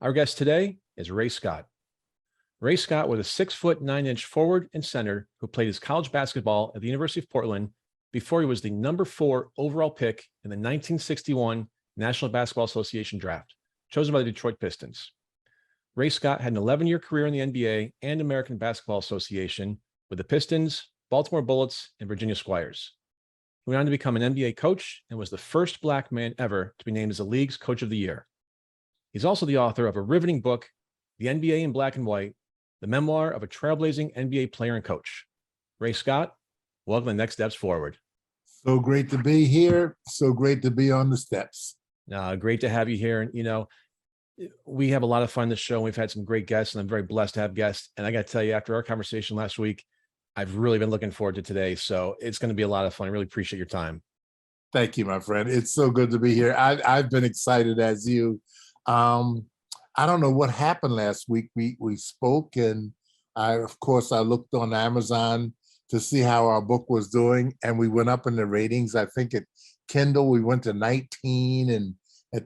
Our guest today is Ray Scott. Ray Scott was a 6'9" forward and center who played his college basketball at the University of Portland before he was the number 4 overall pick in the 1961 National Basketball Association draft, chosen by the Detroit Pistons. Ray Scott had an 11-year career in the NBA and American Basketball Association with the Pistons, Baltimore Bullets, and Virginia Squires. He went on to become an NBA coach and was the first Black man ever to be named as the league's Coach of the Year. He's also the author of a riveting book, The NBA in Black and White, the memoir of a trailblazing NBA player and coach. Ray Scott, welcome to Next Steps Forward. So great to be here. So great to be on the steps. Great to have you here. And, we have a lot of fun on this show. We've had some great guests, and I'm very blessed to have guests. And I got to tell you, after our conversation last week, I've really been looking forward to today. So it's going to be a lot of fun. I really appreciate your time. Thank you, my friend. It's so good to be here. I've been excited as you. I don't know what happened last week. We spoke, and of course, I looked on Amazon to see how our book was doing, and we went up in the ratings. I think at Kindle, we went to 19, and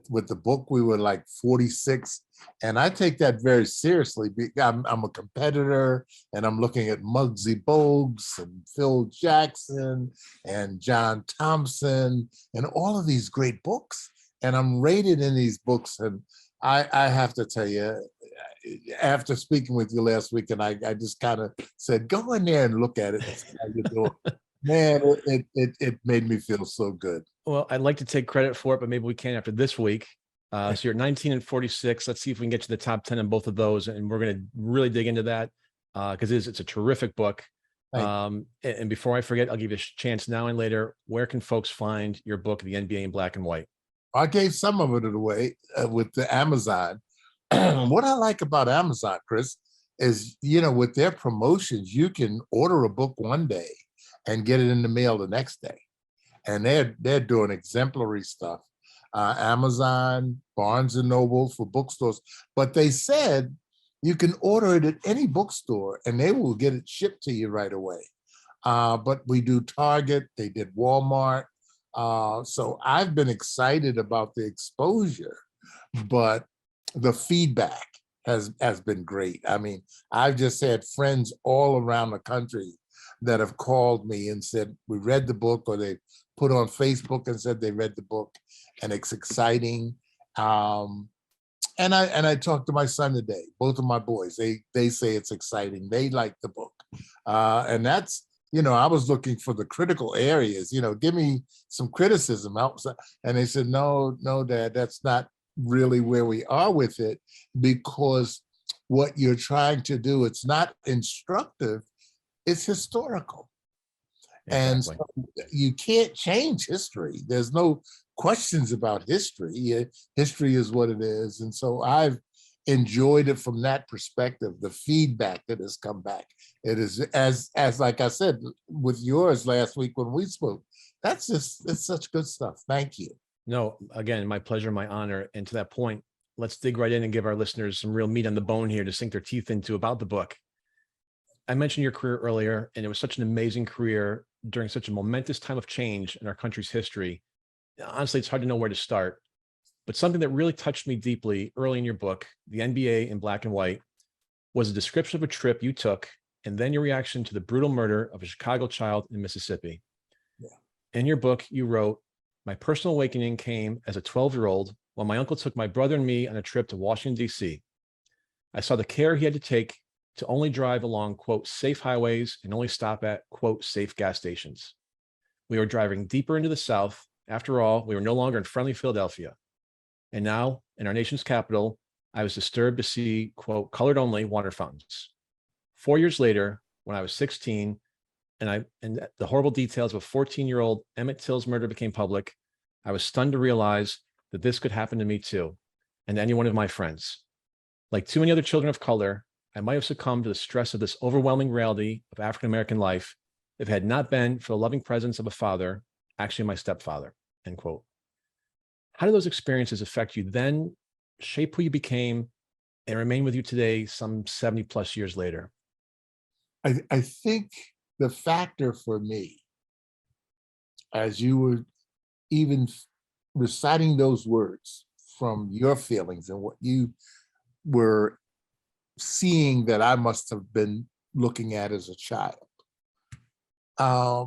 with the book, we were like 46. And I take that very seriously. I'm a competitor, and I'm looking at Muggsy Bogues and Phil Jackson and John Thompson and all of these great books. And I'm rated in these books. And I have to tell you, after speaking with you last week, and I just kind of said, go in there and look at it and see how you're doing. Man, it made me feel so good. Well, I'd like to take credit for it, but maybe we can after this week. So you're 19 and 46. Let's see if we can get to the top 10 in both of those. And we're going to really dig into that because it's a terrific book. And before I forget, I'll give you a chance now and later. Where can folks find your book, The NBA in Black and White? I gave some of it away with the Amazon. What I like about Amazon, Chris, is, with their promotions, you can order a book one day and get it in the mail the next day. And they're doing exemplary stuff. Amazon, Barnes and Noble for bookstores. But they said you can order it at any bookstore and they will get it shipped to you right away. But we do Target, they did Walmart. So I've been excited about the exposure, but the feedback has been great. I mean, I've just had friends all around the country that have called me and said, we read the book, or they put on Facebook and said they read the book and it's exciting. And I talked to my son today, both of my boys, they say it's exciting. They like the book. And that's, I was looking for the critical areas, give me some criticism. And they said, no, Dad, that's not really where we are with it, because what you're trying to do, it's not instructive, it's historical. Exactly. And so you can't change history. There's no questions about history. History is what it is. And so I've enjoyed it from that perspective, the feedback that has come back. It is, as like I said, with yours last week when we spoke, it's such good stuff. Thank you. No, again, my pleasure, my honor. And to that point, let's dig right in and give our listeners some real meat on the bone here to sink their teeth into about the book. I mentioned your career earlier, and it was such an amazing career during such a momentous time of change in our country's history. Honestly, it's hard to know where to start, but something that really touched me deeply early in your book, The NBA in Black and White, was a description of a trip you took and then your reaction to the brutal murder of a Chicago child in Mississippi. Yeah. In your book, you wrote, my personal awakening came as a 12-year-old when my uncle took my brother and me on a trip to Washington, D.C. I saw the care he had to take to only drive along, quote, safe highways and only stop at, quote, safe gas stations. We were driving deeper into the South. After all, we were no longer in friendly Philadelphia. And now, in our nation's capital, I was disturbed to see, quote, colored only water fountains. 4 years later, when I was 16, and the horrible details of a 14-year-old Emmett Till's murder became public, I was stunned to realize that this could happen to me too, and to any one of my friends. Like too many other children of color, I might have succumbed to the stress of this overwhelming reality of African-American life if it had not been for the loving presence of a father, actually my stepfather, end quote. How did those experiences affect you then, shape who you became, and remain with you today, some 70 plus years later? I think the factor for me, as you were even reciting those words from your feelings and what you were seeing that I must have been looking at as a child. I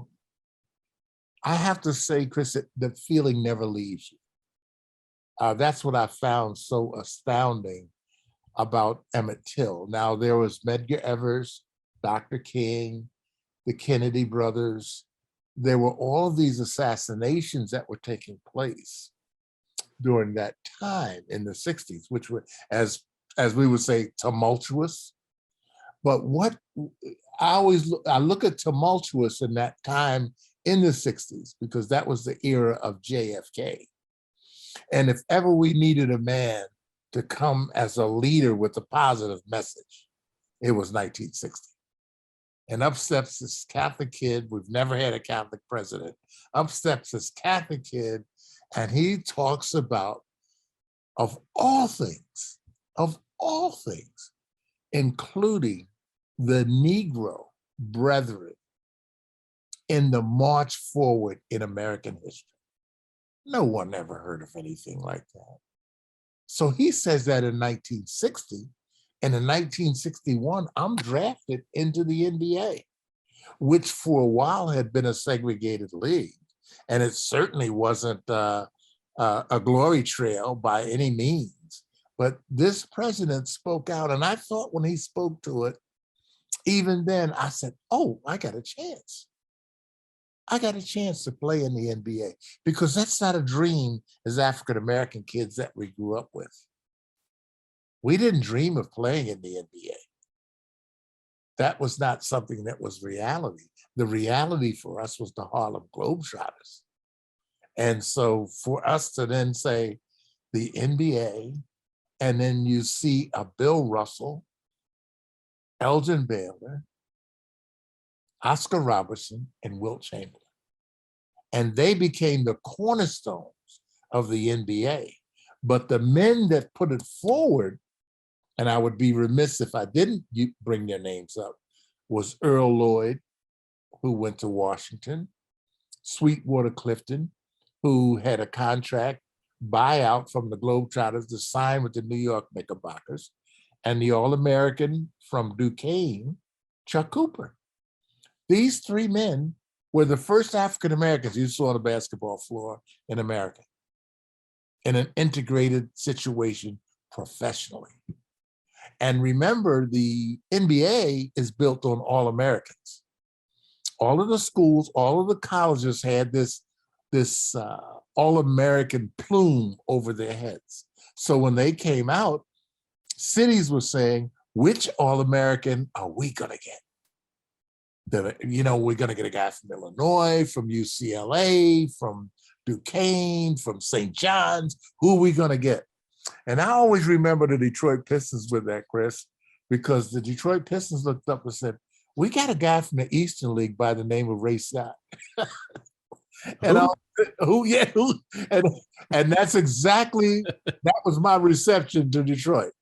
have to say, Chris, the feeling never leaves you. That's what I found so astounding about Emmett Till. Now, there was Medgar Evers, Dr. King, the Kennedy brothers. There were all of these assassinations that were taking place during that time in the 60s, which were, as we would say, tumultuous. But what I look at tumultuous in that time in the 60s, because that was the era of JFK. And if ever we needed a man to come as a leader with a positive message, it was 1960. And up steps this Catholic kid. We've never had a Catholic president. Up steps this Catholic kid, and he talks about, of all things, including the Negro brethren in the march forward in American history. No one ever heard of anything like that. So he says that in 1960, and in 1961, I'm drafted into the NBA, which for a while had been a segregated league. And it certainly wasn't a glory trail by any means. But this president spoke out, and I thought when he spoke to it, even then I said, oh, I got a chance. I got a chance to play in the NBA, because that's not a dream as African-American kids that we grew up with. We didn't dream of playing in the NBA. That was not something that was reality. The reality for us was the Harlem Globetrotters. And so for us to then say the NBA, and then you see a Bill Russell, Elgin Baylor, Oscar Robertson, and Wilt Chamberlain. And they became the cornerstones of the NBA. But the men that put it forward, and I would be remiss if I didn't bring their names up, was Earl Lloyd, who went to Washington, Sweetwater Clifton, who had a contract buyout from the Globetrotters to sign with the New York Knickerbockers, and the All-American from Duquesne, Chuck Cooper. These three men were the first African-Americans you saw on the basketball floor in America in an integrated situation professionally. And remember, the NBA is built on All-Americans. All of the schools, all of the colleges had this All-American plume over their heads. So when they came out, cities were saying, which All-American are we gonna get? We're gonna get a guy from Illinois, from UCLA, from Duquesne, from St. John's. Who are we gonna get? And I always remember the Detroit Pistons with that, Chris, because the Detroit Pistons looked up and said, we got a guy from the Eastern League by the name of Ray Scott. And and that's exactly, that was my reception to Detroit.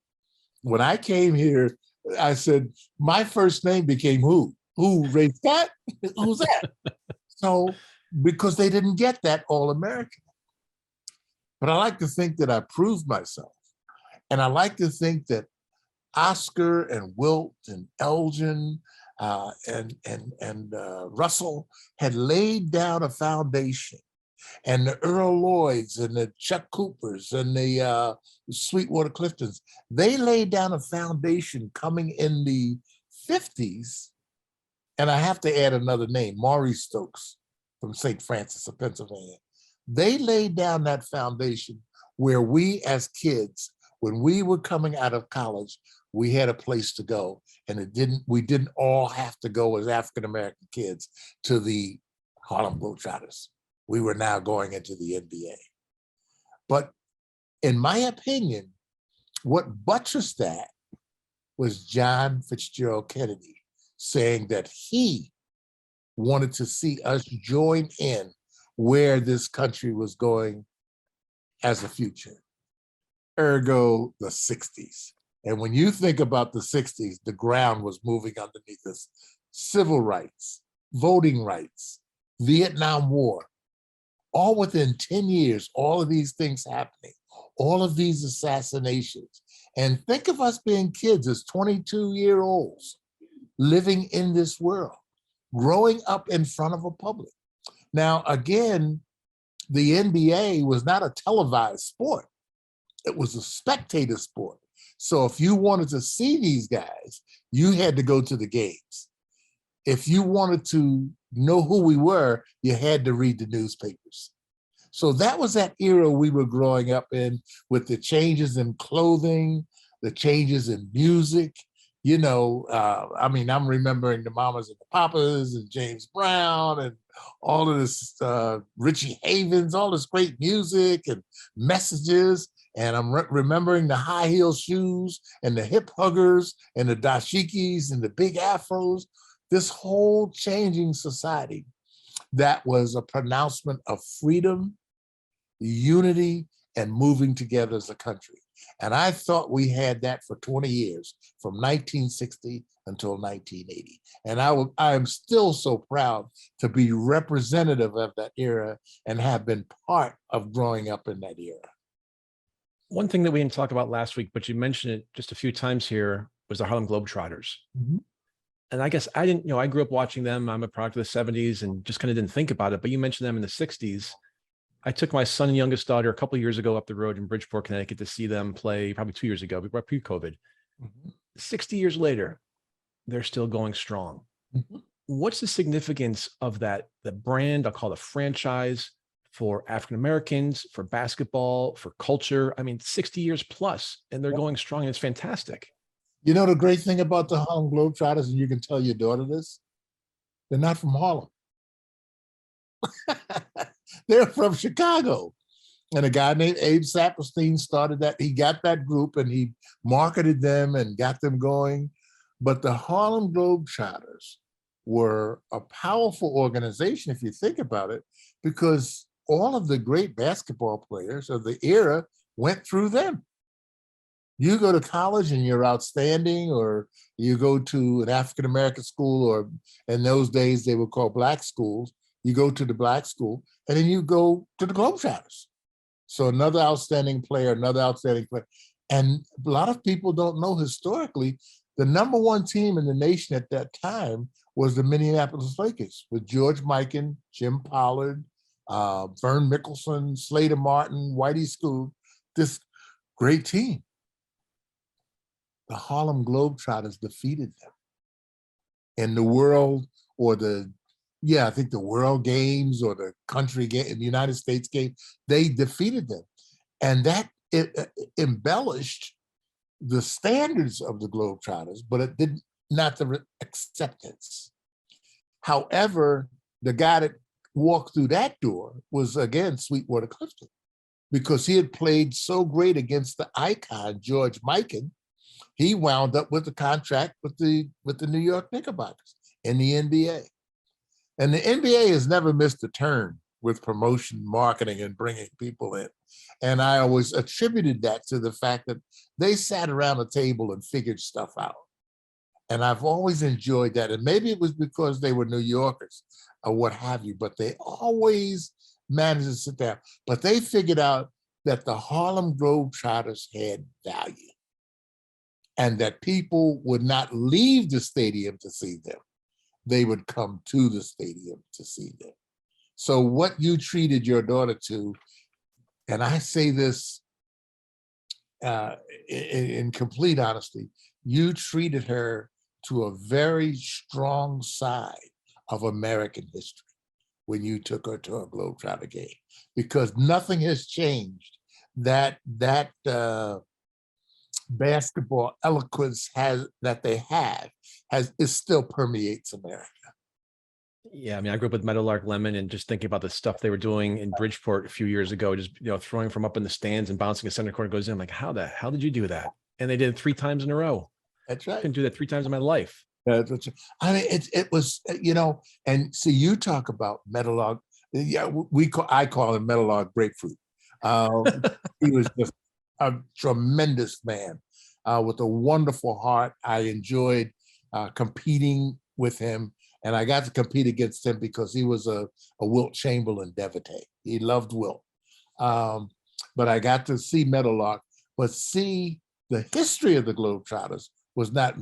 When I came here, I said, my first name became who? Who, Ray Scott? Who's that? So, because they didn't get that All-American. But I like to think that I proved myself. And I like to think that Oscar and Wilt and Elgin and Russell had laid down a foundation. And the Earl Lloyds and the Chuck Coopers and the Sweetwater Cliftons, they laid down a foundation coming in the 50s. And I have to add another name, Maury Stokes from St. Francis of Pennsylvania. They laid down that foundation where we as kids, when we were coming out of college, we had a place to go. And we didn't all have to go as African-American kids to the Harlem Globetrotters. We were now going into the NBA. But in my opinion, what buttressed that was John Fitzgerald Kennedy saying that he wanted to see us join in where this country was going as a future. Ergo, the 60s. And when you think about the 60s, the ground was moving underneath us. Civil rights, voting rights, Vietnam War, all within 10 years, all of these things happening, all of these assassinations. And think of us being kids as 22-year-olds living in this world, growing up in front of a public. Now, again, the NBA was not a televised sport. It was a spectator sport. So if you wanted to see these guys, you had to go to the games. If you wanted to know who we were, you had to read the newspapers. So that was that era we were growing up in, with the changes in clothing, the changes in music. I'm remembering the Mamas and the Papas and James Brown and all of this, Richie Havens, all this great music and messages. And I'm remembering the high heel shoes and the hip huggers and the dashikis and the big afros, this whole changing society that was a pronouncement of freedom, unity, and moving together as a country. And I thought we had that for 20 years, from 1960 until 1980. And I am still so proud to be representative of that era and have been part of growing up in that era. One thing that we didn't talk about last week, but you mentioned it just a few times here, was the Harlem Globetrotters. Mm-hmm. And I guess I didn't, I grew up watching them. I'm a product of the 70s and just kind of didn't think about it. But you mentioned them in the 60s. I took my son and youngest daughter a couple of years ago up the road in Bridgeport, Connecticut, to see them play, probably 2 years ago, pre-COVID. Mm-hmm. 60 years later, they're still going strong. Mm-hmm. What's the significance of that, the brand, I'll call it a franchise, for African Americans, for basketball, for culture? 60 years plus, and they're going strong, and it's fantastic. You know, the great thing about the Harlem Globetrotters, and you can tell your daughter this, they're not from Harlem. They're from Chicago. And a guy named Abe Saperstein started that. He got that group and he marketed them and got them going. But the Harlem Globetrotters were a powerful organization, if you think about it, because all of the great basketball players of the era went through them. You go to college and you're outstanding, or you go to an African-American school, or in those days they were called black schools. You go to the black school and then you go to the Globetrotters. So another outstanding player. And a lot of people don't know historically, the number one team in the nation at that time was the Minneapolis Lakers, with George Mikan, Jim Pollard, Vern Mickelson, Slater Martin, Whitey Scoop, this great team. The Harlem Globetrotters defeated them in the world, or I think the World Games or the country game, the United States game. They defeated them. And that embellished the standards of the Globetrotters, but it did not the acceptance. However, the guy that walked through that door was, again, Sweetwater Clifton, because he had played so great against the icon, George Mikan. He wound up with a contract with the New York Knickerbockers in the NBA. And the NBA has never missed a turn with promotion, marketing, and bringing people in. And I always attributed that to the fact that they sat around a table and figured stuff out. And I've always enjoyed that. And maybe it was because they were New Yorkers or what have you, but they always managed to sit down. But they figured out that the Harlem Globetrotters had value, and that people would not leave the stadium to see them. They would come to the stadium to see them. So what you treated your daughter to, and I say this in complete honesty, you treated her to a very strong side of American history when you took her to a Globetrotter game, because nothing has changed. That basketball eloquence it still permeates America. Yeah, I grew up with Meadowlark Lemon, and just thinking about the stuff they were doing in Bridgeport a few years ago, just throwing from up in the stands and bouncing a center court goes in. I'm like, how the hell did you do that? And they did it 3 times in a row. That's right. I couldn't do that 3 times in my life. It was, and see, you talk about Meadowlark. Yeah, I call him Meadowlark Grapefruit. He was just a tremendous man with a wonderful heart. I enjoyed competing with him, and I got to compete against him because he was a Wilt Chamberlain devotee. He loved Wilt. But I got to see Meadowlark, but see The history of the Globetrotters was not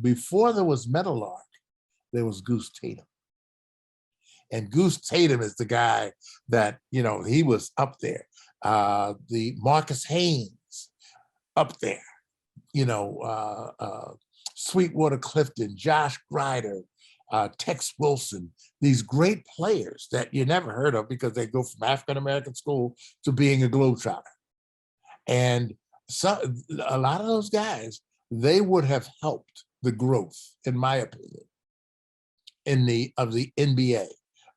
before there was Meadowlark, there was Goose Tatum. And Goose Tatum is the guy that, he was up there. The Marcus Haynes up there, Sweetwater Clifton, Josh Grider, Tex Wilson, these great players that you never heard of because they go from African-American school to being a Globetrotter. And so a lot of those guys, they would have helped the growth, in my opinion, of the NBA.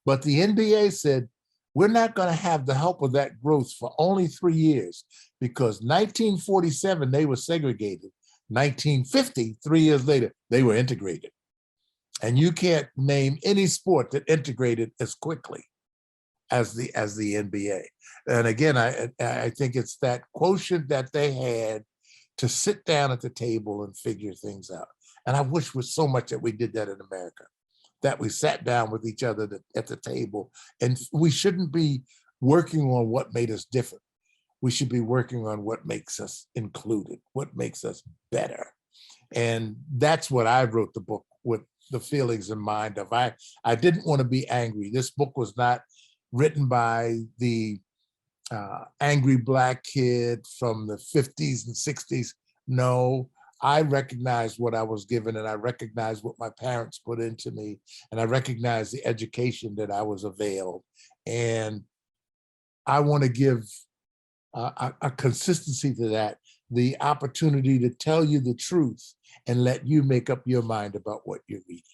But the NBA said, we're not going to have the help of that growth for only 3 years, because 1947, they were segregated. 1950, 3 years later, they were integrated. And you can't name any sport that integrated as quickly as the NBA. And again, I think it's that quotient that they had to sit down at the table and figure things out. And I wish with so much that we did that in America, that we sat down with each other at the table. And we shouldn't be working on what made us different. We should be working on what makes us included, what makes us better. And that's what I wrote the book with, the feelings in mind of. I didn't want to be angry. This book was not written by the angry Black kid from the 50s and 60s. No, I recognized what I was given, and I recognized what my parents put into me, and I recognized the education that I was availed. And I want to give a consistency to that, the opportunity to tell you the truth and let you make up your mind about what you're reading.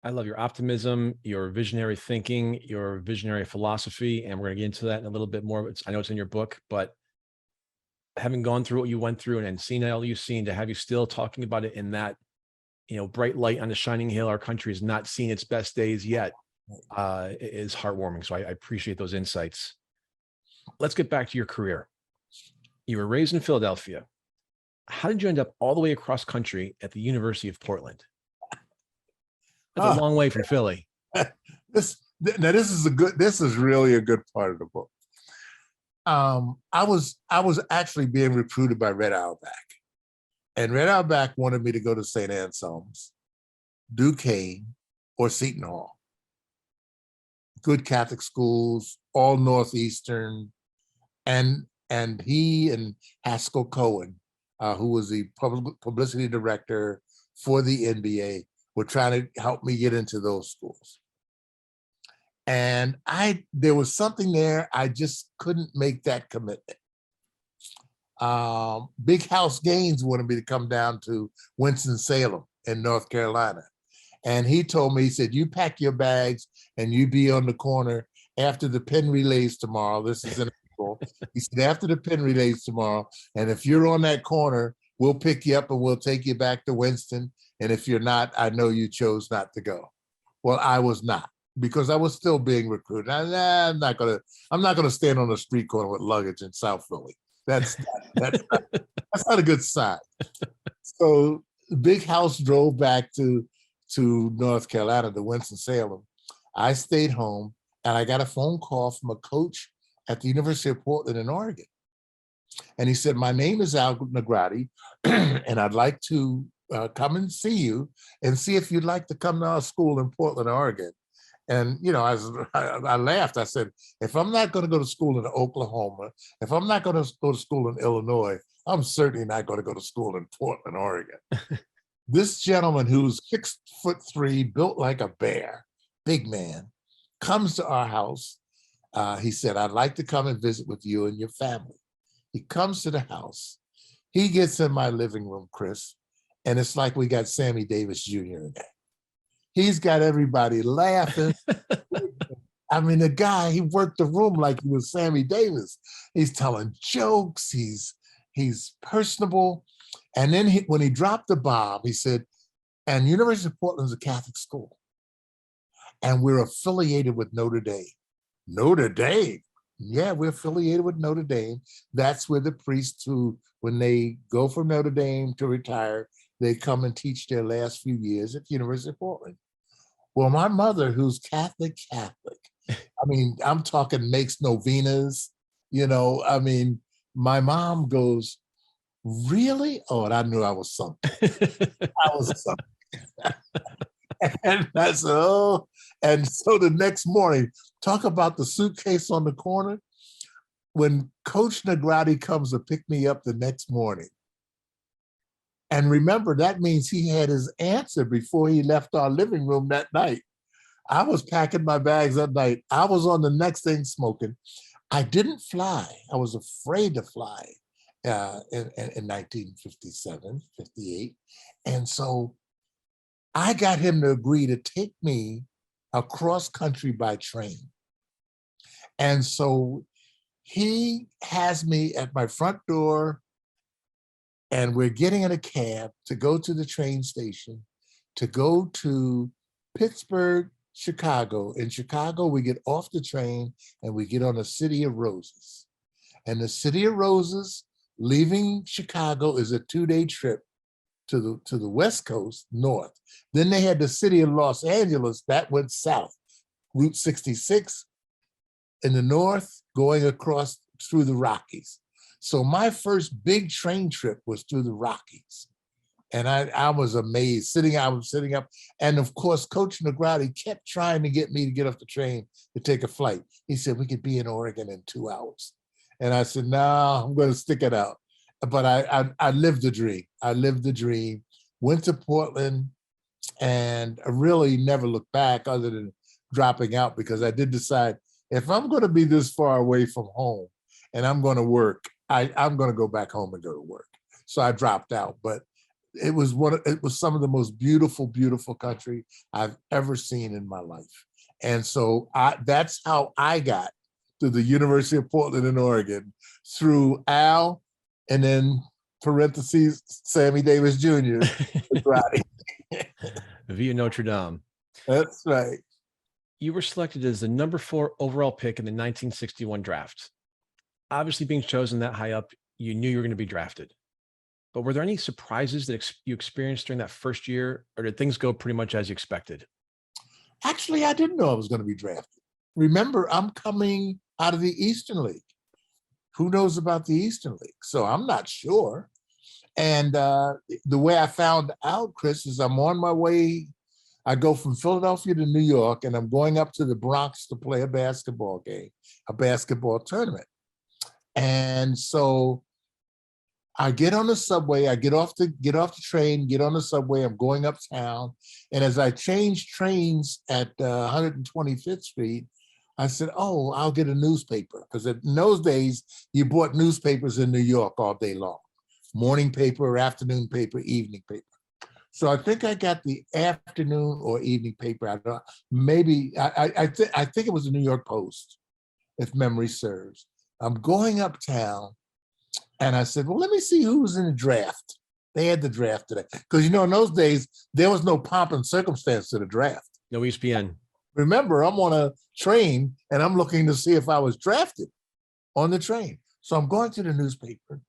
I love your optimism, your visionary thinking, your visionary philosophy, and we're going to get into that in a little bit more. I know it's in your book, but having gone through what you went through and seen all you've seen, to have you still talking about it in that, bright light on the shining hill, our country has not seen its best days yet, is heartwarming. So I appreciate those insights. Let's get back to your career. You were raised in Philadelphia. How did you end up all the way across country at the University of Portland? That's a long way from Philly. This is really a good part of the book. I was actually being recruited by Red Auerbach, and Red Auerbach wanted me to go to St. Anselm's, Duquesne, or Seton Hall. Good Catholic schools, all Northeastern, and he and Haskell Cohen, who was the publicity director for the NBA, were trying to help me get into those schools. And there was something there, I just couldn't make that commitment. Big House Gaines wanted me to come down to Winston-Salem in North Carolina. And he told me, he said, you pack your bags and you be on the corner after the pin relays tomorrow. This is in April. He said, after the pin relays tomorrow, and if you're on that corner, we'll pick you up and we'll take you back to Winston. And if you're not, I know you chose not to go. Well, I was not, because I was still being recruited. I'm not gonna stand on the street corner with luggage in South Philly. That's not a good sign. So Big House drove back to North Carolina, to Winston-Salem. I stayed home, and I got a phone call from a coach at the University of Portland in Oregon. And he said, my name is Al Nagrati, and I'd like to come and see you and see if you'd like to come to our school in Portland, Oregon. And, I laughed. I said, if I'm not going to go to school in Oklahoma, if I'm not going to go to school in Illinois, I'm certainly not going to go to school in Portland, Oregon. This gentleman, who's 6'3", built like a bear, big man, comes to our house. He said, I'd like to come and visit with you and your family. He comes to the house. He gets in my living room, Chris, and it's like we got Sammy Davis Jr. in there. He's got everybody laughing. I mean, the guy, he worked the room like he was Sammy Davis. He's telling jokes. He's personable. And then when he dropped the bomb, he said, and University of Portland is a Catholic school, and we're affiliated with Notre Dame. Notre Dame? Yeah, we're affiliated with Notre Dame. That's where the priests who, when they go from Notre Dame to retire, they come and teach their last few years at the University of Portland. Well, my mother, who's Catholic, I mean, I'm talking makes novenas, my mom goes, Really? Oh, and I knew I was something. I was something. And I said, oh, and so the next morning, talk about the suitcase on the corner. When Coach Negrati comes to pick me up the next morning, and remember, that means he had his answer before he left our living room that night. I was packing my bags that night. I was on the next thing smoking. I didn't fly. I was afraid to fly in 1957, 58. And so I got him to agree to take me across country by train. And so he has me at my front door, and we're getting in a cab to go to the train station, to go to Pittsburgh, Chicago. In Chicago, we get off the train and we get on the City of Roses. And the City of Roses, leaving Chicago, is a 2-day trip to the West Coast, north. Then they had the City of Los Angeles, that went south. Route 66 in the north, going across through the Rockies. So my first big train trip was through the Rockies. And I was amazed. I was sitting up. And of course, Coach Negrati kept trying to get me to get off the train to take a flight. He said, we could be in Oregon in 2 hours. And I said, no, I'm going to stick it out. But I lived the dream. I lived the dream, went to Portland, and I really never looked back other than dropping out, because I did decide, if I'm going to be this far away from home and I'm going to work, I'm going to go back home and go to work. So I dropped out. But it was some of the most beautiful, beautiful country I've ever seen in my life. And so that's how I got to the University of Portland in Oregon, through Al, and then parentheses, Sammy Davis Jr. Via Notre Dame. That's right. You were selected as the number 4 overall pick in the 1961 draft. Obviously, being chosen that high up, you knew you were going to be drafted. But were there any surprises that you experienced during that first year, or did things go pretty much as you expected? Actually, I didn't know I was going to be drafted. Remember, I'm coming out of the Eastern League. Who knows about the Eastern League? So I'm not sure. And the way I found out, Chris, is I'm on my way. I go from Philadelphia to New York, and I'm going up to the Bronx to play a basketball game, a basketball tournament. And so I get on the subway, I get off the train, get on the subway, I'm going uptown. And as I change trains at 125th Street, I said, oh, I'll get a newspaper. Because in those days, you bought newspapers in New York all day long. Morning paper, afternoon paper, evening paper. So I think I got the afternoon or evening paper. I don't know. Maybe, I think it was the New York Post, if memory serves. I'm going uptown, and I said, well, let me see who was in the draft. They had the draft today. Because, in those days, there was no pomp and circumstance to the draft. No ESPN. Remember, I'm on a train, and I'm looking to see if I was drafted on the train. So I'm going to the newspaper,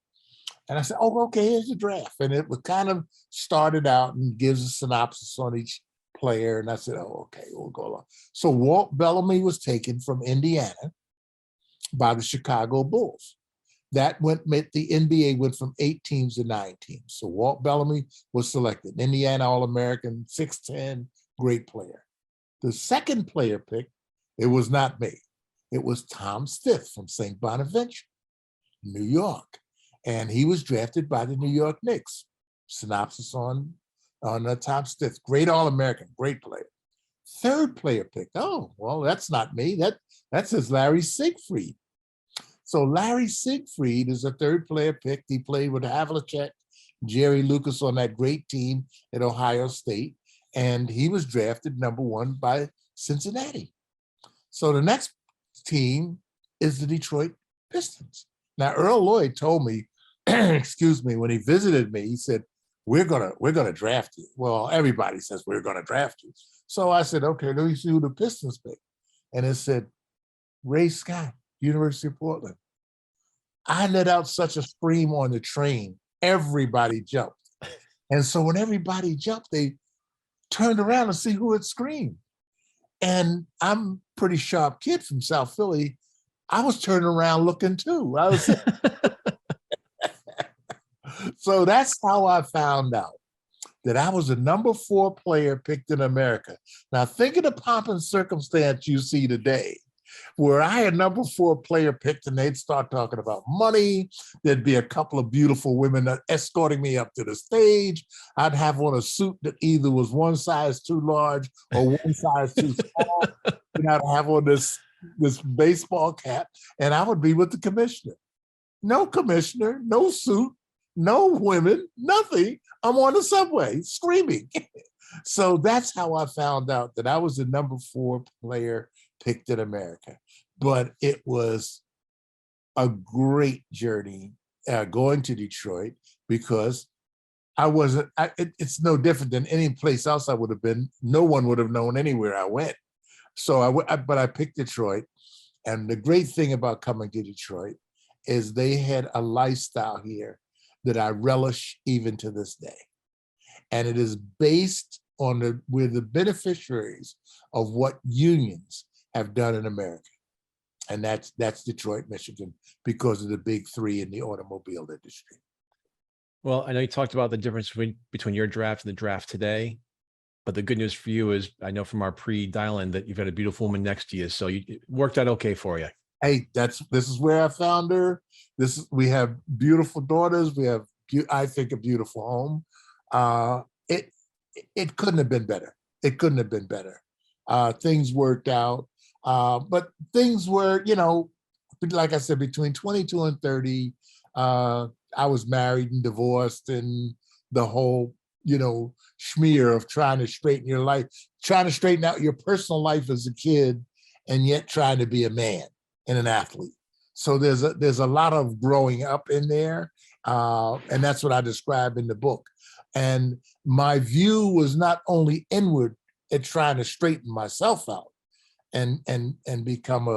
and I said, oh, okay, here's the draft. And it was kind of started out and gives a synopsis on each player. And I said, oh, okay, we'll go along. So Walt Bellamy was taken from Indiana by the Chicago Bulls. The NBA went from 8 teams to 9 teams. So Walt Bellamy was selected, Indiana All-American, 6'10", great player. The second player picked, it was not me. It was Tom Stith from St. Bonaventure, New York. And he was drafted by the New York Knicks. Synopsis on Tom Stith, great All-American, great player. Third player picked, oh, well, that's not me. That says Larry Siegfried. So Larry Siegfried is a third player picked. He played with Havlicek, Jerry Lucas on that great team at Ohio State. And he was drafted number 1 by Cincinnati. So the next team is the Detroit Pistons. Now, Earl Lloyd told me, excuse me, when he visited me, he said, we're gonna draft you. Well, everybody says we're gonna draft you. So I said, okay, let me see who the Pistons picked. And it said, Ray Scott, University of Portland. I let out such a scream on the train, everybody jumped. And so when everybody jumped, they turned around to see who had screamed. And I'm a pretty sharp kid from South Philly. I was turning around looking too. So that's how I found out that I was the number 4 player picked in America. Now think of the pomp and circumstance you see today, where I had number 4 player picked and they'd start talking about money. There'd be a couple of beautiful women escorting me up to the stage. I'd have on a suit that either was one size too large or one size too small. And I'd have on this baseball cap and I would be with the commissioner. No commissioner, no suit, no women, nothing. I'm on the subway screaming. So that's how I found out that I was the number 4 player picked in America. But it was a great journey going to Detroit because I wasn't, it's no different than any place else I would have been. No one would have known anywhere I went. So but I picked Detroit. And the great thing about coming to Detroit is they had a lifestyle here that I relish even to this day. And it is based on we're the beneficiaries of what unions have done in America. And that's Detroit, Michigan, because of the big 3 in the automobile industry. Well, I know you talked about the difference between your draft and the draft today, but the good news for you is I know from our pre-dial-in that you've got a beautiful woman next to you. So it worked out okay for you. Hey, this is where I found her. We have beautiful daughters. We have, I think, a beautiful home. It couldn't have been better. It couldn't have been better. Things worked out, but things were, like I said, between 22 and 30, I was married and divorced, and the whole, schmear of trying to straighten your life, trying to straighten out your personal life as a kid, and yet trying to be a man and an athlete. So there's a lot of growing up in there, and that's what I describe in the book. And my view was not only inward at trying to straighten myself out and become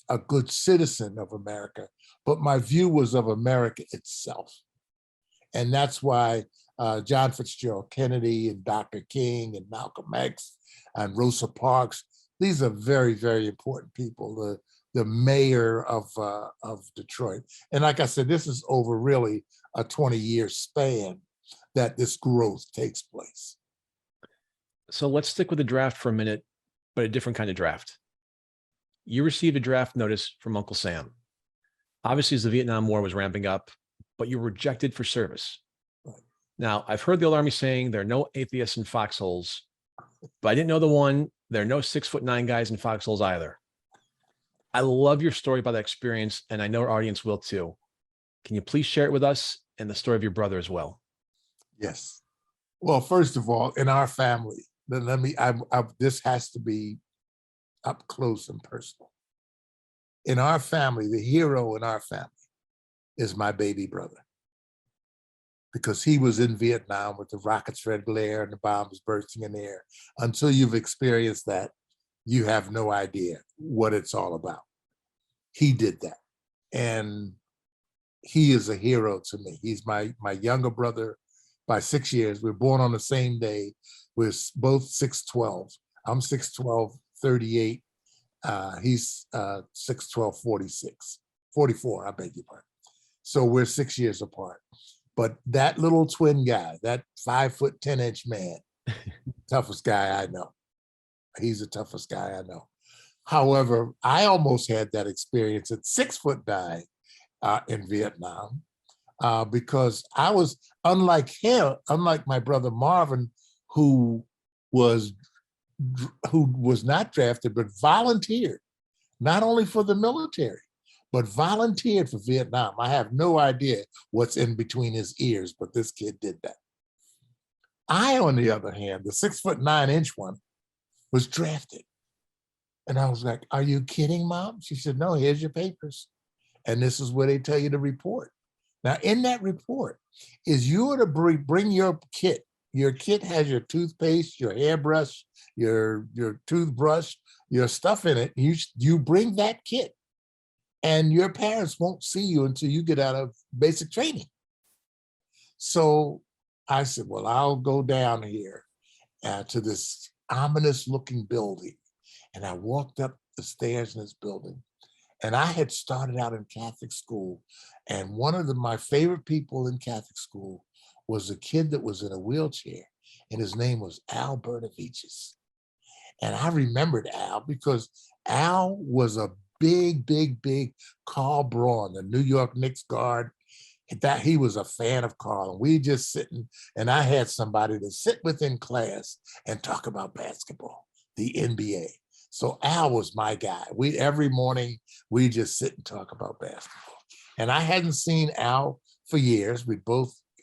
a good citizen of America, but my view was of America itself. And that's why John Fitzgerald Kennedy and Dr. King and Malcolm X and Rosa Parks, these are very, very important people. The mayor of Detroit. And like I said, this is over really a 20-year span that this growth takes place. So let's stick with the draft for a minute, but a different kind of draft. You received a draft notice from Uncle Sam. Obviously, as the Vietnam War was ramping up, but you were rejected for service. Right. Now, I've heard the old Army saying there are no atheists in foxholes, but I didn't know the one. There are no 6'9" guys in foxholes either. I love your story about that experience, and I know our audience will too. Can you please share it with us and the story of your brother as well? Yes. Well, first of all, in our family, then this has to be up close and personal. In our family, the hero in our family is my baby brother, because he was in Vietnam with the rockets red glare and the bombs bursting in the air. Until you've experienced that, you have no idea what it's all about. He did that. And he is a hero to me. He's my younger brother by 6 years. We're born on the same day. We're both 6'12". I'm 6'12", 38. He's 6'12", 46, 44, I beg your pardon. So we're 6 years apart. But that little twin guy, that 5'10" man, toughest guy I know. He's the toughest guy I know. However, I almost had that experience at 6'9" in Vietnam, because I was, unlike my brother Marvin, who was not drafted, but volunteered, not only for the military, but volunteered for Vietnam. I have no idea what's in between his ears, but this kid did that. I, on the other hand, the 6'9" one, was drafted. And I was like, "Are you kidding, Mom?" She said, "No, here's your papers. And this is where they tell you to report." Now, in that report is you are to bring your kit. Your kit has your toothpaste, your hairbrush, your toothbrush, your stuff in it. You bring that kit, and your parents won't see you until you get out of basic training. So I said, well, I'll go down here to this ominous looking building. And I walked up the stairs in this building, And I had started out in Catholic school. And one of my favorite people in Catholic school was a kid that was in a wheelchair. And his name was Al Bernaviches. And I remembered Al because Al was a big Carl Braun, the New York Knicks guard. That he was a fan of Carl. And we just sitting, and I had somebody to sit with in class and talk about basketball, the NBA. So Al was my guy. Every morning we just sit and talk about basketball. And I hadn't seen Al for years.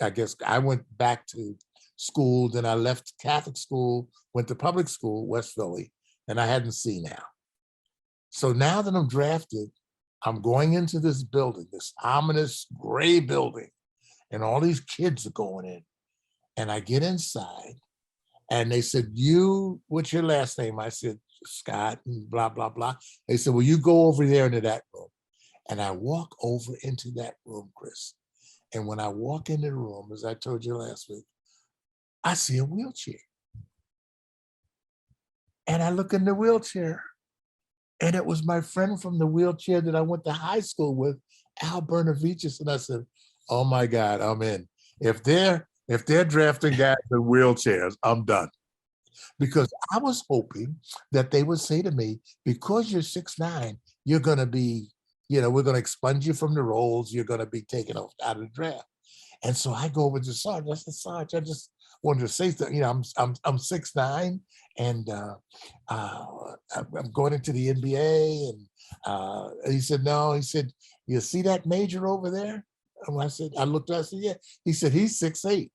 I guess I went back to school, then I left Catholic school, went to public school, West Philly, and I hadn't seen Al. So now that I'm drafted, I'm going into this building, this ominous gray building, and all these kids are going in. And I get inside, and they said, what's your last name? I said, Scott, and blah, blah, blah. They said, well, you go over there into that room. And I walk over into that room, Chris. And when I walk into the room, as I told you last week, I see a wheelchair. And I look in the wheelchair, and it was my friend from the wheelchair that I went to high school with, Al Bernaviches. And I said, oh my God, I'm in. If they're drafting guys in wheelchairs, I'm done. Because I was hoping that they would say to me, because you're 6'9", you're going to be, we're going to expunge you from the rolls. You're going to be taken out of the draft. And so I go over to Sarge. I said, Sarge, I just wanted to say something. I'm 6'9", and I'm going into the NBA. And he said, no. He said, you see that major over there? And I said, I looked. I said, yeah. He said, he's 6'8".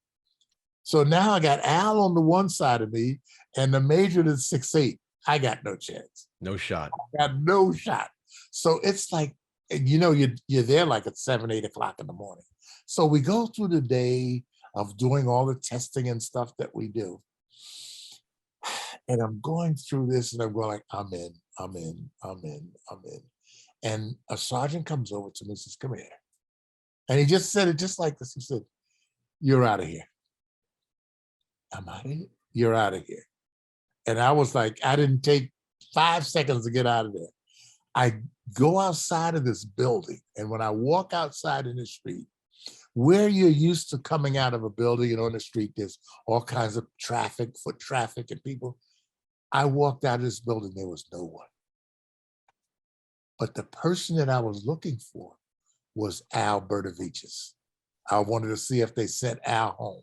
So now I got Al on the one side of me, and the major that's 6'8". I got no chance. No shot. I got no shot. So it's like, you're there like at 7, 8 o'clock in the morning. So we go through the day of doing all the testing and stuff that we do. And I'm going through this, and I'm going like, I'm in. And a sergeant comes over to me and says, come here. And he just said it just like this. He said, you're out of here. I'm out of here. You're out of here. And I was like, I didn't take 5 seconds to get out of there. I go outside of this building, and when I walk outside in the street, where you're used to coming out of a building and on the street, there's all kinds of traffic, foot traffic and people. I walked out of this building, there was no one. But the person that I was looking for was Al Bernaviches. I wanted to see if they sent Al home.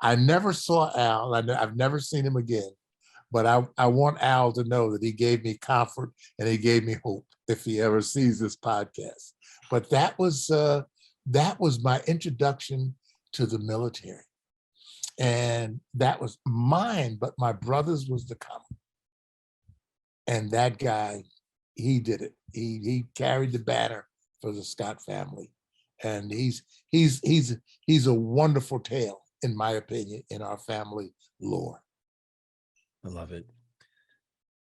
I never saw Al. I've never seen him again. But I want Al to know that he gave me comfort and he gave me hope if he ever sees this podcast. But that was my introduction to the military. And that was mine, but my brother's was to come. And that guy, he did it. He carried the banner for the Scott family. And he's a wonderful tale, in my opinion, in our family lore. I love it.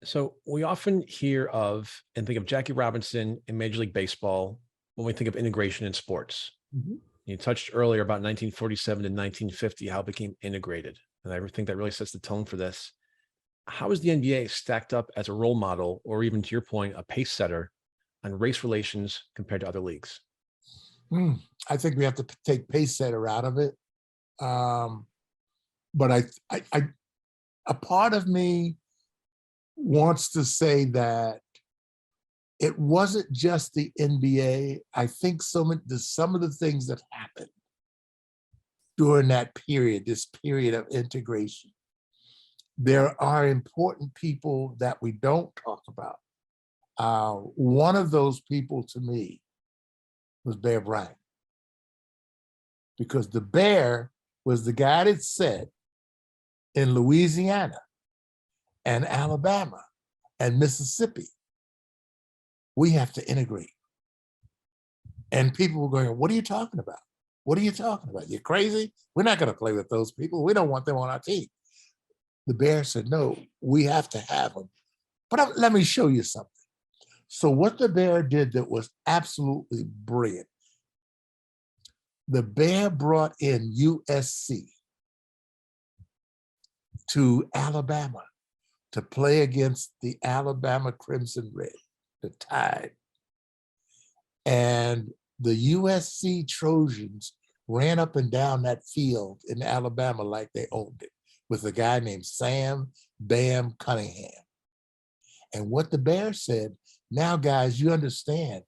So we often hear of and think of Jackie Robinson in Major League Baseball when we think of integration in sports. Mm-hmm. You touched earlier about 1947 to 1950, how it became integrated. And I think that really sets the tone for this. How is the NBA stacked up as a role model, or even to your point, a pace setter on race relations compared to other leagues? I think we have to take pace setter out of it. But a part of me wants to say that it wasn't just the NBA. I think some of the things that happened during that period, this period of integration, there are important people that we don't talk about. One of those people to me was Bear Bryant, because the Bear was the guy that said, in Louisiana and Alabama and Mississippi, we have to integrate. And people were going, what are you talking about? What are you talking about? You're crazy? We're not going to play with those people. We don't want them on our team. The Bear said, no, we have to have them. But let me show you something. So what the Bear did that was absolutely brilliant, the Bear brought in USC to Alabama to play against the Alabama Crimson Red, the Tide. And the USC Trojans ran up and down that field in Alabama like they owned it with a guy named Sam Bam Cunningham. And what the Bears said, now guys, you understand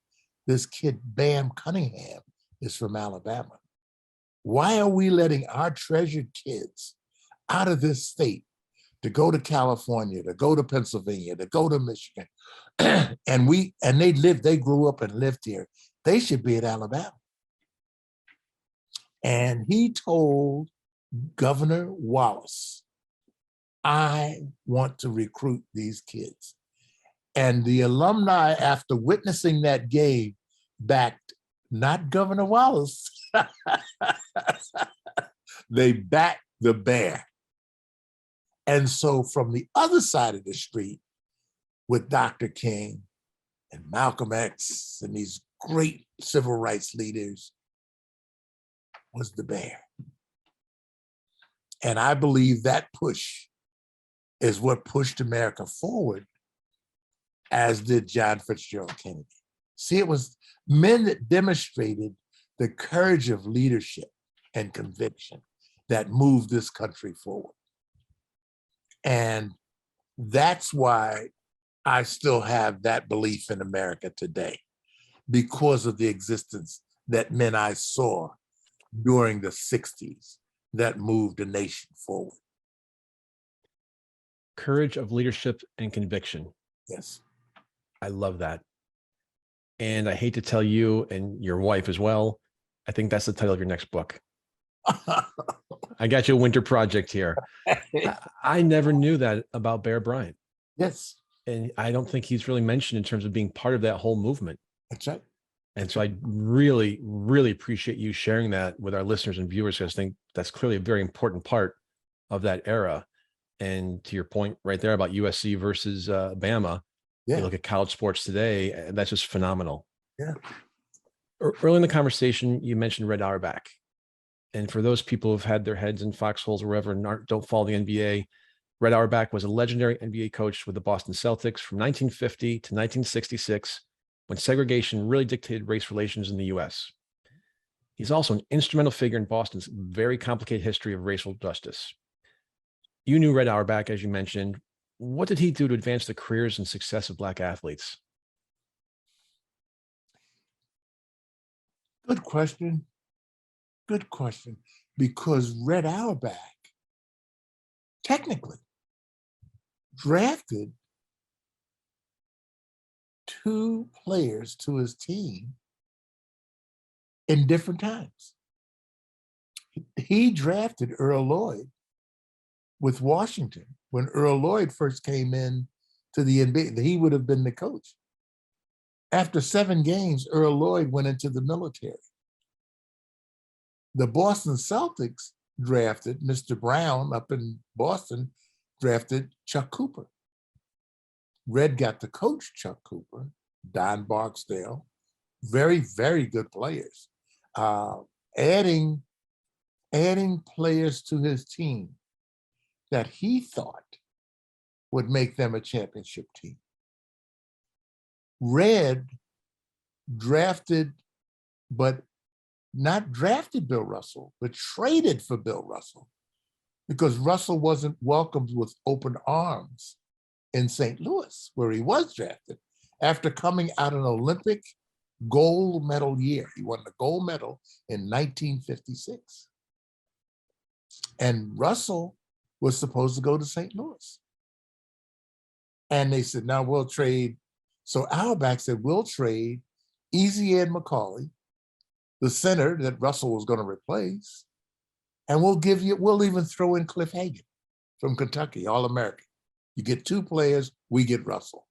this kid Bam Cunningham is from Alabama. Why are we letting our treasured kids out of this state to go to California, to go to Pennsylvania, to go to Michigan? and they grew up and lived here. They should be at Alabama. And he told Governor Wallace, I want to recruit these kids. And the alumni, after witnessing that game, backed not Governor Wallace, they backed the Bear. And so from the other side of the street, with Dr. King and Malcolm X and these great civil rights leaders, was the Bear. And I believe that push is what pushed America forward, as did John Fitzgerald Kennedy. See, it was men that demonstrated the courage of leadership and conviction that moved this country forward. And that's why I still have that belief in America today, because of the existence that men I saw during the 60s that moved the nation forward. Courage of leadership and conviction. Yes. I love that. And I hate to tell you and your wife as well, I think that's the title of your next book. I got you a winter project here. I never knew that about Bear Bryant. Yes. And I don't think he's really mentioned in terms of being part of that whole movement. That's right. And so I really, really appreciate you sharing that with our listeners and viewers, because I think that's clearly a very important part of that era. And to your point right there about USC versus Bama, you look at college sports today, and that's just phenomenal. Yeah. Early in the conversation, you mentioned Red Auerbach. And for those people who've had their heads in foxholes or wherever and don't follow the NBA, Red Auerbach was a legendary NBA coach with the Boston Celtics from 1950 to 1966, when segregation really dictated race relations in the US. He's also an instrumental figure in Boston's very complicated history of racial justice. You knew Red Auerbach, as you mentioned. What did he do to advance the careers and success of Black athletes? Good question. Good question. Because Red Auerbach technically drafted 2 players to his team in different times. He drafted Earl Lloyd with Washington when Earl Lloyd first came in to the NBA. He would have been the coach. After 7 games, Earl Lloyd went into the military. The Boston Celtics drafted Mr. Brown up in Boston, drafted Chuck Cooper. Red got to coach Chuck Cooper, Don Barksdale, very, very good players. Adding players to his team that he thought would make them a championship team. Red drafted, but not drafted Bill Russell, but traded for Bill Russell, because Russell wasn't welcomed with open arms in St. Louis, where he was drafted, after coming out an Olympic gold medal year. He won the gold medal in 1956. And Russell was supposed to go to St. Louis. And they said, now we'll trade. So Auerbach said, we'll trade Easy Ed McCauley, the center that Russell was going to replace, and we'll even throw in Cliff Hagan from Kentucky, All-American. You get 2 players, we get Russell.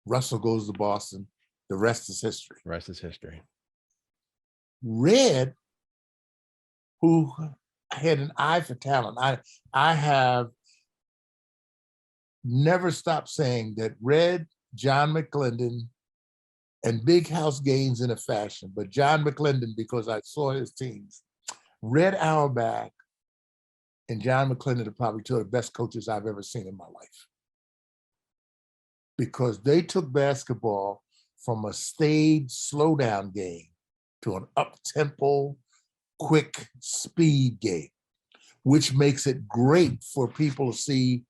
Russell goes to Boston. The rest is history. The rest is history. Red, who had an eye for talent. I have never stopped saying that Red, John McClendon, and Big House Gaines in a fashion, but John McClendon, because I saw his teams. Red Auerbach and John McClendon are probably 2 of the best coaches I've ever seen in my life, because they took basketball from a staid slowdown game to an up-tempo, quick speed game, which makes it great for people to see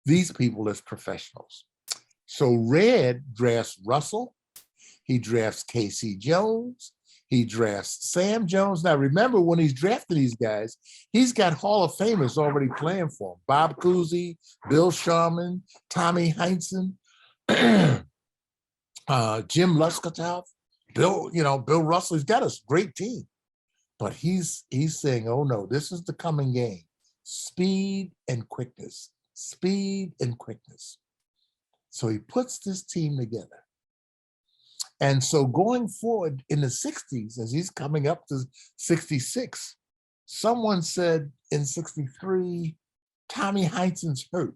these people as professionals. So Red drafts Russell, he drafts Casey Jones, he drafts Sam Jones. Now remember, when he's drafting these guys, he's got Hall of Famers already playing for him. Bob Cousy, Bill Sharman, Tommy Heinsohn, Jim Luskatoff, Bill Russell. He's got a great team. But he's saying, oh no, this is the coming game. Speed and quickness, speed and quickness. So he puts this team together. And so going forward in the 60s, as he's coming up to 66, someone said in 63, Tommy Heinsohn's hurt.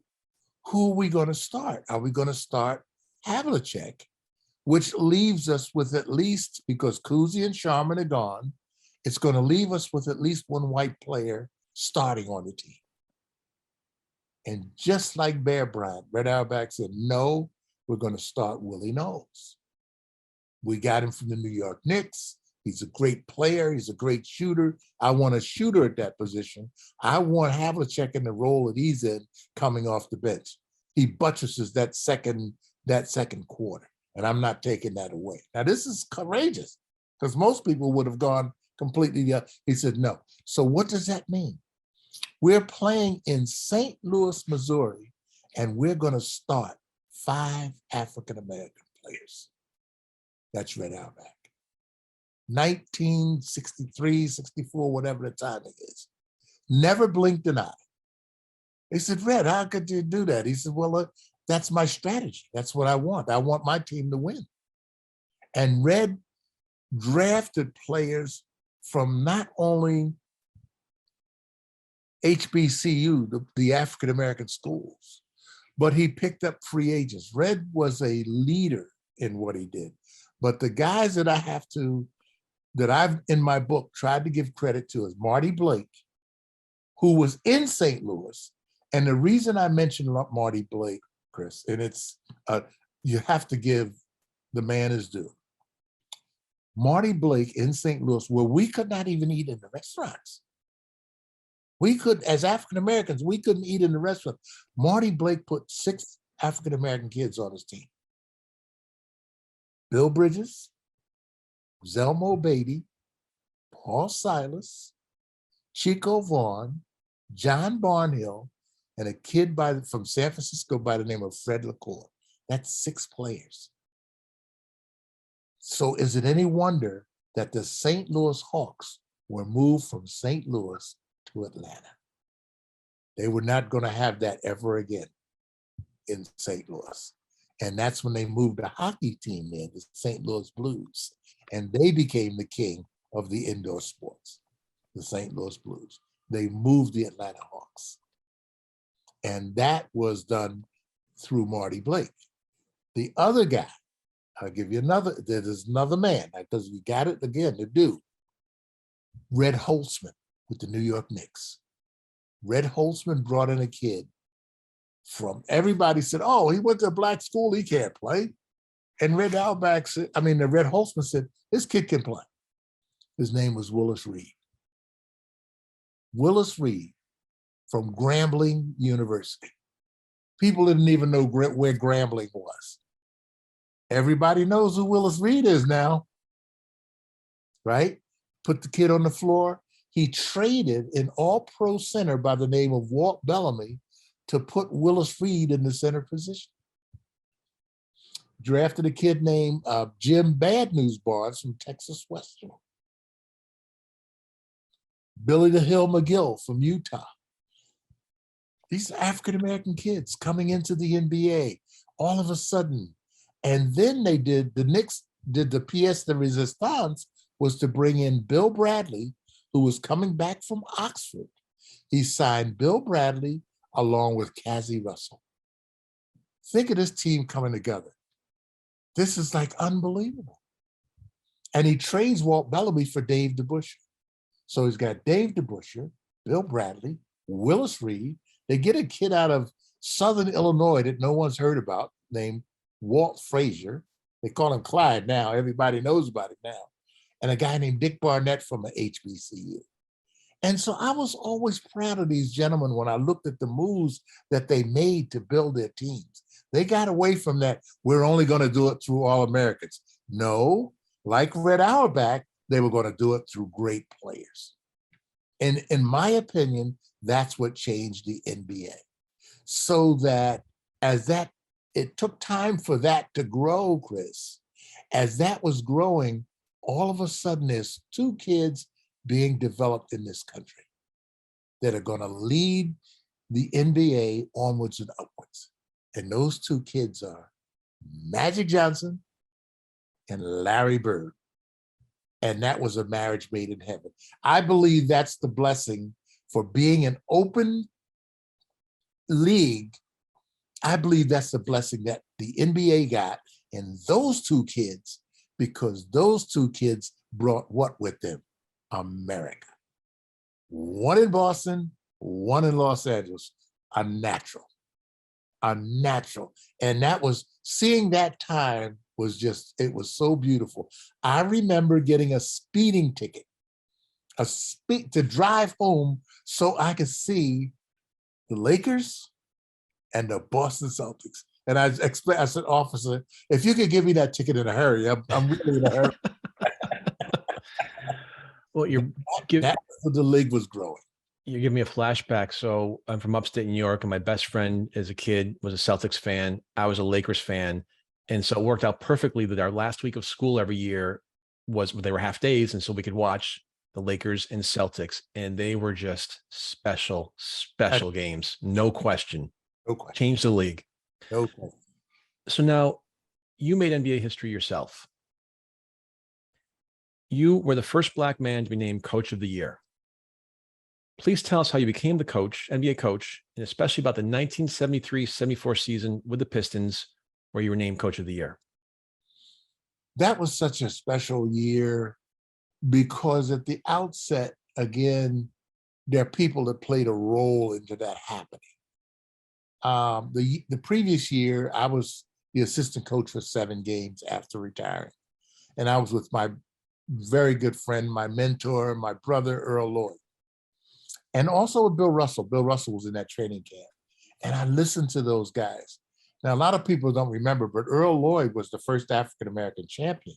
Who are we going to start? Are we going to start Havlicek? Which leaves us with at least, because Cousy and Sharman are gone, it's going to leave us with at least one white player starting on the team. And just like Bear Bryant, Red Auerbach said, no, we're going to start Willie Knowles. We got him from the New York Knicks. He's a great player. He's a great shooter. I want a shooter at that position. I want Havlicek in the role that he's in coming off the bench. He buttresses that second quarter, and I'm not taking that away. Now, this is courageous because most people would have gone completely the other. He said, no. So what does that mean? We're playing in St. Louis, Missouri, and we're going to start 5 African-American players. That's Red Auerbach. 1963, 64, whatever the timing is. Never blinked an eye. They said, Red, how could you do that? He said, well, look, that's my strategy. That's what I want. I want my team to win. And Red drafted players from not only HBCU, the African-American schools, but he picked up free agents. Red was a leader in what he did. But the guys that I've in my book tried to give credit to is Marty Blake, who was in St. Louis. And the reason I mentioned Marty Blake, Chris, and it's, you have to give the man his due. Marty Blake in St. Louis, where we could not even eat in the restaurants. We could, as African-Americans, we couldn't eat in the restaurant. Marty Blake put 6 African-American kids on his team. Bill Bridges, Zelmo Beatty, Paul Silas, Chico Vaughn, John Barnhill, and a kid from San Francisco by the name of Fred LaCour. That's 6 players. So is it any wonder that the St. Louis Hawks were moved from St. Louis to Atlanta? They were not going to have that ever again in St. Louis. And that's when they moved a hockey team there, the St. Louis Blues. And they became the king of the indoor sports, the St. Louis Blues. They moved the Atlanta Hawks. And that was done through Marty Blake. The other guy, I'll give you another, there's another man, because we got it again to do. Red Holtzman with the New York Knicks. Red Holtzman brought in a kid from, everybody said, oh, he went to a black school, he can't play. And Red Auerbach said, Red Holtzman said, this kid can play. His name was Willis Reed. Willis Reed from Grambling University. People didn't even know where Grambling was. Everybody knows who Willis Reed is now, right? Put the kid on the floor. He traded an all-pro center by the name of Walt Bellamy to put Willis Reed in the center position. Drafted a kid named Jim Bad News Barnes from Texas Western. Billy the Hill McGill from Utah. These African-American kids coming into the NBA all of a sudden. And then the Knicks did the pièce de résistance, was to bring in Bill Bradley, who was coming back from Oxford. He signed Bill Bradley along with Cassie Russell. Think of this team coming together. This is like unbelievable. And he trades Walt Bellamy for Dave DeBusschere. So he's got Dave DeBusschere, Bill Bradley, Willis Reed. They get a kid out of Southern Illinois that no one's heard about named Walt Frazier. They call him Clyde now. Everybody knows about it now. And a guy named Dick Barnett from the HBCU. And so I was always proud of these gentlemen when I looked at the moves that they made to build their teams. They got away from that, we're only going to do it through All-Americans. No, like Red Auerbach, they were going to do it through great players. And in my opinion, that's what changed the NBA. So that it took time for that to grow, Chris. As that was growing, all of a sudden there's two kids being developed in this country that are going to lead the NBA onwards and upwards. And those two kids are Magic Johnson and Larry Bird. And that was a marriage made in heaven. I believe that's the blessing for being an open league. I believe that's the blessing that the NBA got in those two kids, because those two kids brought what with them? America. One in Boston, one in Los Angeles, a natural. And that was, seeing that time was just, it was so beautiful. I remember getting a speeding ticket, to drive home so I could see the Lakers and the Boston Celtics. And I said, officer, if you could give me that ticket in a hurry, I'm really in a hurry. Well, That's what the league was growing. You give me a flashback. So I'm from upstate New York, and my best friend as a kid was a Celtics fan. I was a Lakers fan. And so it worked out perfectly that our last week of school every year they were half days. And so we could watch the Lakers and Celtics, and they were just special games. No question. No question. Changed the league. No question. So now you made NBA history yourself. You were the first Black man to be named Coach of the Year. Please tell us how you became the NBA coach, and especially about the 1973-74 season with the Pistons, where you were named Coach of the Year. That was such a special year because at the outset, again, there are people that played a role into that happening. The previous year, I was the assistant coach for 7 games after retiring. And I was with my very good friend, my mentor, my brother, Earl Lloyd. And also with Bill Russell. Bill Russell was in that training camp. And I listened to those guys. Now, a lot of people don't remember, but Earl Lloyd was the first African-American champion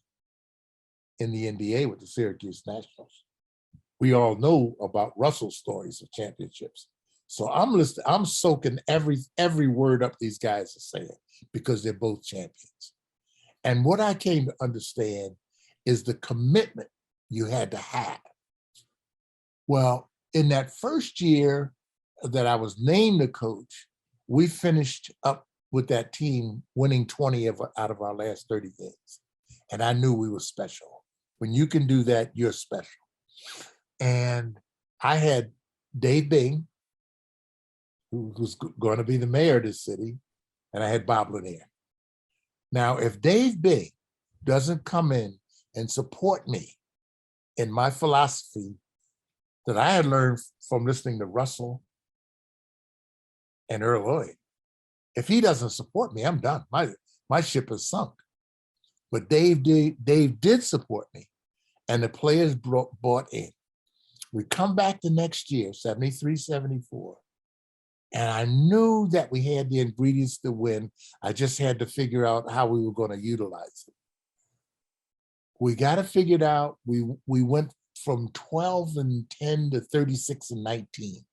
in the NBA with the Syracuse Nationals. We all know about Russell's stories of championships. So I'm listening, I'm soaking every word up these guys are saying, because they're both champions. And what I came to understand is the commitment you had to have. Well, in that first year that I was named the coach, we finished up with that team winning 20 out of our last 30 games. And I knew we were special. When you can do that, you're special. And I had Dave Bing, who was going to be the mayor of this city, and I had Bob Lanier. Now, if Dave Bing doesn't come in and support me in my philosophy that I had learned from listening to Russell and Earl Lloyd, if he doesn't support me, I'm done. My ship is sunk. But Dave did support me, and the players bought in. We come back the next year, 73, 74, and I knew that we had the ingredients to win. I just had to figure out how we were going to utilize them. We got it figured out. We went from 12-10 to 36-19.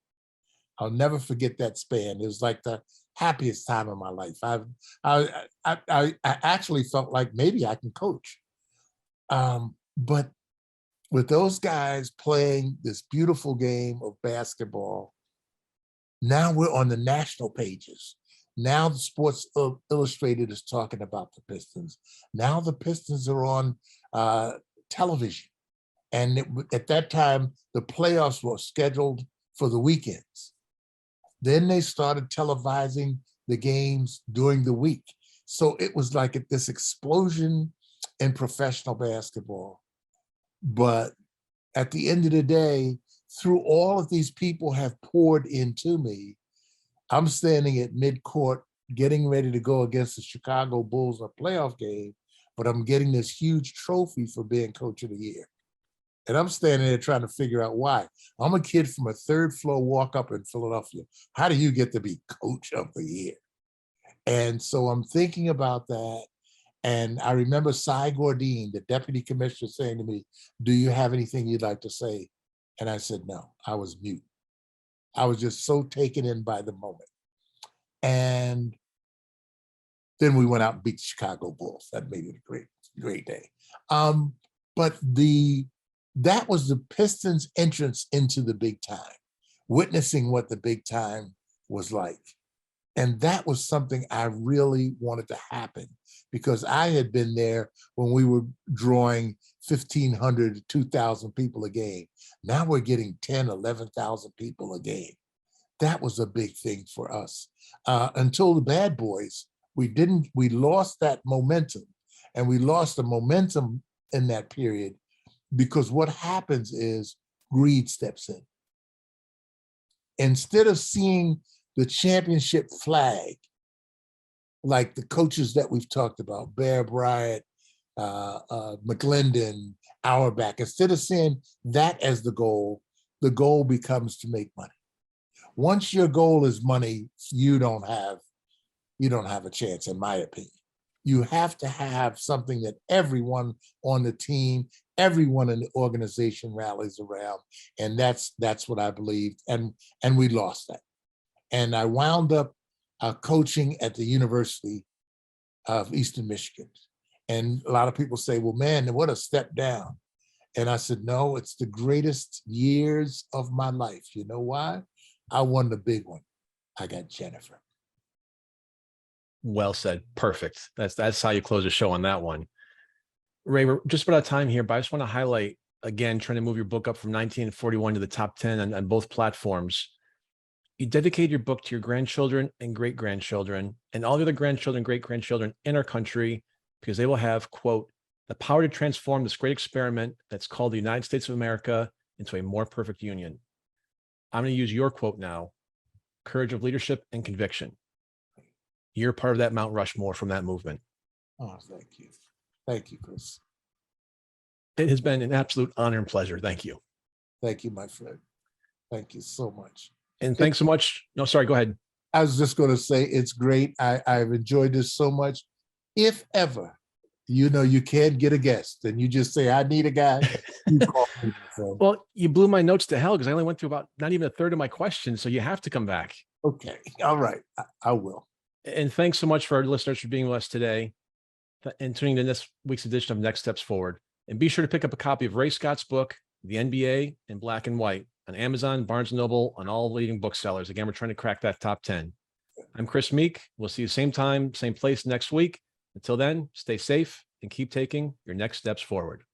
I'll never forget that span. It was like the happiest time of my life. I actually felt like maybe I can coach. But with those guys playing this beautiful game of basketball, now we're on the national pages. Now the Sports Illustrated is talking about the Pistons. Now the Pistons are on television. And at that time, the playoffs were scheduled for the weekends. Then they started televising the games during the week. So it was like this explosion in professional basketball. But at the end of the day, through all of these people have poured into me, I'm standing at midcourt getting ready to go against the Chicago Bulls in a playoff game but I'm getting this huge trophy for being coach of the year. And I'm standing there trying to figure out why. I'm a kid from a third floor walk up in Philadelphia. How do you get to be coach of the year? And so I'm thinking about that. And I remember Cy Gordine, the deputy commissioner, saying to me, "Do you have anything you'd like to say?" And I said, no, I was mute. I was just so taken in by the moment. And then we went out and beat the Chicago Bulls. That made it a great, great day. But that was the Pistons' entrance into the big time, witnessing what the big time was like. And that was something I really wanted to happen, because I had been there when we were drawing 1,500 to 2,000 people a game. Now we're getting 10, 11,000 people a game. That was a big thing for us. Until the Bad Boys, we lost that momentum. And we lost the momentum in that period because what happens is greed steps in. Instead of seeing the championship flag, like the coaches that we've talked about, Bear Bryant, McClendon, Auerbach, instead of seeing that as the goal becomes to make money. Once your goal is money, you don't have a chance, in my opinion. You have to have something that everyone on the team, everyone in the organization rallies around. And that's what I believed. And we lost that. And I wound up coaching at the University of Eastern Michigan. And a lot of people say, well, man, what a step down. And I said, no, it's the greatest years of my life. You know why? I won the big one. I got Jennifer. Well said. Perfect. That's how you close the show on that one. Ray, we're just about out of time here, but I just want to highlight again, trying to move your book up from 1941 to the top 10 on both platforms. You dedicate your book to your grandchildren and great-grandchildren and all the other grandchildren, great-grandchildren in our country, because they will have, quote, the power to transform this great experiment that's called the United States of America into a more perfect union. I'm going to use your quote now, courage of leadership and conviction. You're part of that Mount Rushmore from that movement. Oh, thank you. Thank you, Chris. It has been an absolute honor and pleasure. Thank you. Thank you, my friend. Thank you so much. And thanks so much. No, sorry, go ahead. I was just going to say it's great. I've enjoyed this so much. If ever, you can't get a guest and you just say, I need a guy, you call me. Well, you blew my notes to hell because I only went through about not even a third of my questions. So you have to come back. Okay. All right. I will. And thanks so much for our listeners for being with us today and tuning in this week's edition of Next Steps Forward. And be sure to pick up a copy of Ray Scott's book, The NBA in Black and White, on Amazon, Barnes & Noble, on all leading booksellers. Again, we're trying to crack that top 10. I'm Chris Meek. We'll see you same time, same place next week. Until then, stay safe and keep taking your next steps forward.